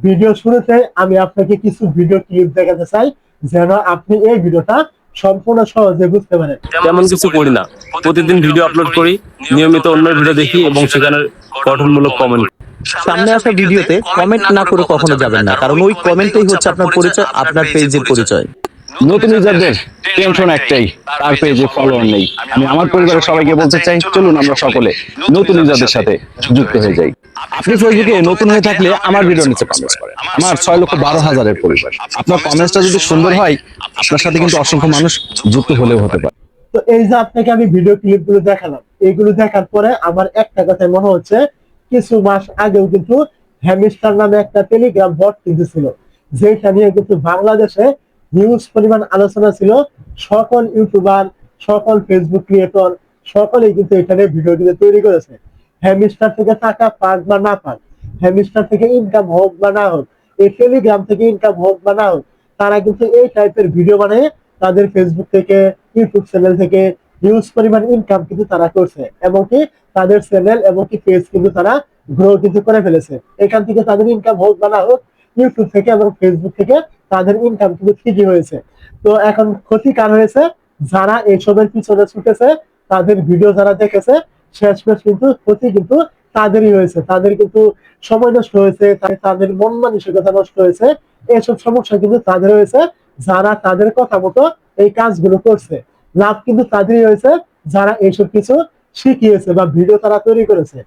Video শুরুতে আমি আপনাকে কিছু ভিডিও ক্লিপ দেখাতে চাই, যেন আপনি এই ভিডিওটা সম্পূর্ণ সহজে বুঝতে পারেন। তেমন কিছু করি না, প্রতিদিন ভিডিও আপলোড করি, নিয়মিত অন্যের ভিডিও দেখি এবং সেখানে গঠনমূলক কমেন্ট। সামনে আসা ভিডিওতে কমেন্ট না করে কখনো যাবেন না, কারণ ওই কমেন্টই হচ্ছে আপনার পরিচয়, আপনার পেজের পরিচয়। নতুন ইউজারদের টেনশন একটাই, তার পেজে ফলোয়ার নেই। আমি আমার পরিবারের সবাইকে বলতে চাই, চলুন আমরা সকলে নতুন ইউজারদের সাথে যুক্ত হয়ে যাই। আপনি ফেসবুকে নতুন হয়ে থাকলে আমার ভিডিও নিচে কমেন্টস করেন। আমার 6,12,000-এর পরিবার। আপনার কমেন্টসটা যদি সুন্দর হয়, আপনার সাথে কিন্তু অসংখ্য মানুষ যুক্ত হলেও হতে পারে। তো এই যে আপনাকে আমি ভিডিও ক্লিপগুলো দেখালাম, এইগুলো দেখার পরে আমার একটা কথাই মনে হচ্ছে, কিছু মাস আগেও কিন্তু হ্যামস্টার নামে একটা টেলিগ্রাম বট কিন্তু ছিল, যেটা নিয়ে কিন্তু বাংলাদেশে হিউজ পরিমাণ আলোচনা ছিল। সকল ইউটিউবার, সকল ফেসবুক ক্রিয়েটর সকলেই কিন্তু এখানে ভিডিও কিন্তু তৈরি করেছে। হ্যামস্টার থেকে টাকা পাক বা না পাক, হ্যামস্টার থেকে ইনকাম হোক বা না হোক, এই টেলিগ্রাম থেকে ইনকাম হোক বা না হোক, তারা কিন্তু এই টাইপের ভিডিও বানিয়ে তাদের ফেসবুক থেকে, ইউটিউব চ্যানেল থেকে হিউজ পরিমাণ ইনকাম কিন্তু তারা করছে, এমনকি তাদের চ্যানেল এমনকি পেজ কিন্তু তারা গ্রো কিন্তু করে ফেলেছে। এখান থেকে তাদের ইনকাম হোক বা না হোক, ইউটিউব থেকে এবং ফেসবুক থেকে তাদের ইনকাম কিন্তু ঠিকই হয়েছে। তো এখন ক্ষতি কার হয়েছে? যারা এইসবের পিছনে ছুটেছে, তাদের ভিডিও যারা দেখেছে, শেষমেশ কিন্তু ক্ষতি কিন্তু তাদেরই হয়েছে। তাদের কিন্তু সময় নষ্ট হয়েছে, তাদের মন মানসিকতা নষ্ট হয়েছে, এসব সমস্যা কিন্তু তাদের হয়েছে যারা তাদের কথা মতো এই কাজগুলো করছে। লাভ কিন্তু তাদেরই হয়েছে যারা এইসব কিছু শিখিয়েছে বা ভিডিও তারা তৈরি করেছে।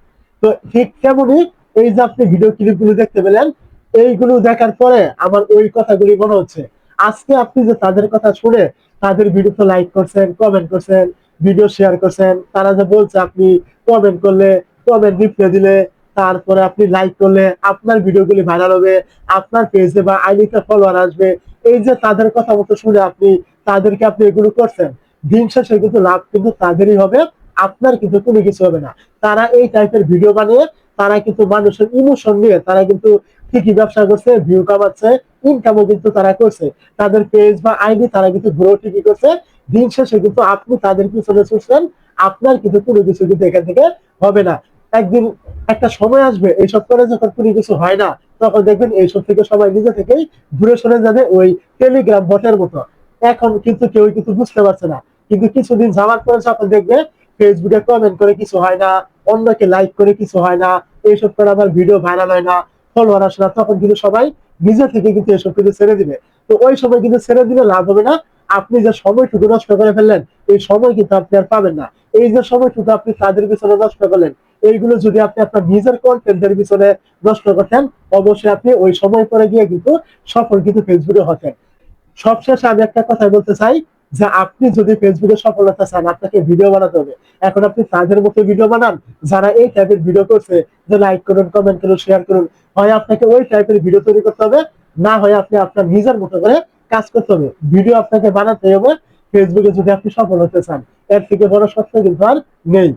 তো ঠিক তেমনই এই যে আপনি ভিডিও ক্লিপগুলো দেখতে পেলেন, এইগুলো দেখার পরে আমার ওই কথাগুলি মনে হচ্ছে। আজকে আপনি যে তাদের কথা শুনে তাদের ভিডিওতে লাইক করছেন, কমেন্ট করছেন, ভিডিও শেয়ার করছেন, তারা যে বলছে আপনি কমেন্ট করলে, কমেন্ট রিপ্লাই দিলে, তারপরে আপনি লাইক করলে আপনার ভিডিওগুলি ভাইরাল হবে, আপনার পেজে বা আইডিতে ফলোয়ার আসবে, এই যে তাদের কথা মতো শুনে তাদেরকে আপনি এগুলো করছেন, দিন শেষে কিন্তু লাভ কিন্তু তাদেরই হবে, আপনার কিন্তু কোনো কিছু হবে না। তারা এই টাইপের ভিডিও বানিয়ে তারা কিন্তু মানুষের ইমোশন নিয়ে তারা কিন্তু ঠিকই ব্যবসা করছে, ভিউ কামাচ্ছে, ইনকামও কিন্তু তারা করছে, তাদের পেজ বা আইডি তারা কিন্তু গ্রো ঠিকই করছে। দিন শেষে কিন্তু আপনি তাদের পিছনে ছুটছেন, আপনার কিন্তু কোনো কিছু কিন্তু এখান থেকে হবে না। একদিন একটা সময় আসবে এইসব করে যখন কোনো কিছু হয় না, তখন দেখবেন এইসব থেকে সবাই নিজে থেকেই দূরে সরে যাবে, ওই টেলিগ্রাম বটের মতো। এখন কিন্তু কেউ কিন্তু বুঝতে পারছে না, কিন্তু কিছুদিন যাওয়ার পরে যখন দেখবে ফেসবুকে কমেন্ট করে কিছু হয় না, অন্যকে লাইক করে কিছু হয় না, এইসব করে আবার ভিডিও ভাইরাল হয় না, ফলোয়ার আসে না, তখন কিন্তু সবাই নিজে থেকে কিন্তু এসব কিন্তু ছেড়ে দিবে। তো ওই সময় কিন্তু ছেড়ে দিলে লাভ হবে না। আপনি যে সময়টুকু নষ্ট করে ফেললেন, এই সময় কিন্তু আপনি আর পাবেন না। এই যে সময়টুকু আপনি তাদের পিছনে নষ্ট করলেন, এইগুলো যদি আপনি আপনার নিজের কন্টেন্টের পিছনে নষ্ট করতেন, অবশ্যই আপনি ওই সময় পরে গিয়ে কিন্তু সফল কিন্তু ফেসবুকে হতেন। সবশেষে আমি একটা কথা বলতে চাই, যে আপনি যদি ফেসবুকে সফলতা চান, আপনাকে ভিডিও বানাতে হবে। এখন আপনি তাদের মতো ভিডিও বানান যারা এই টাইপের ভিডিও করছে, যে লাইক করুন, কমেন্ট করুন, শেয়ার করুন, হয় আপনাকে ওই টাইপের ভিডিও তৈরি করতে হবে, না হয় আপনি আপনার নিজের মতো করে কাজ করতে হবে। ভিডিও আপনাকে বানাতে হবে ফেসবুকে যদি আপনি সফল হতে চান, এর থেকে বড় সত্য কিন্তু আর নেই।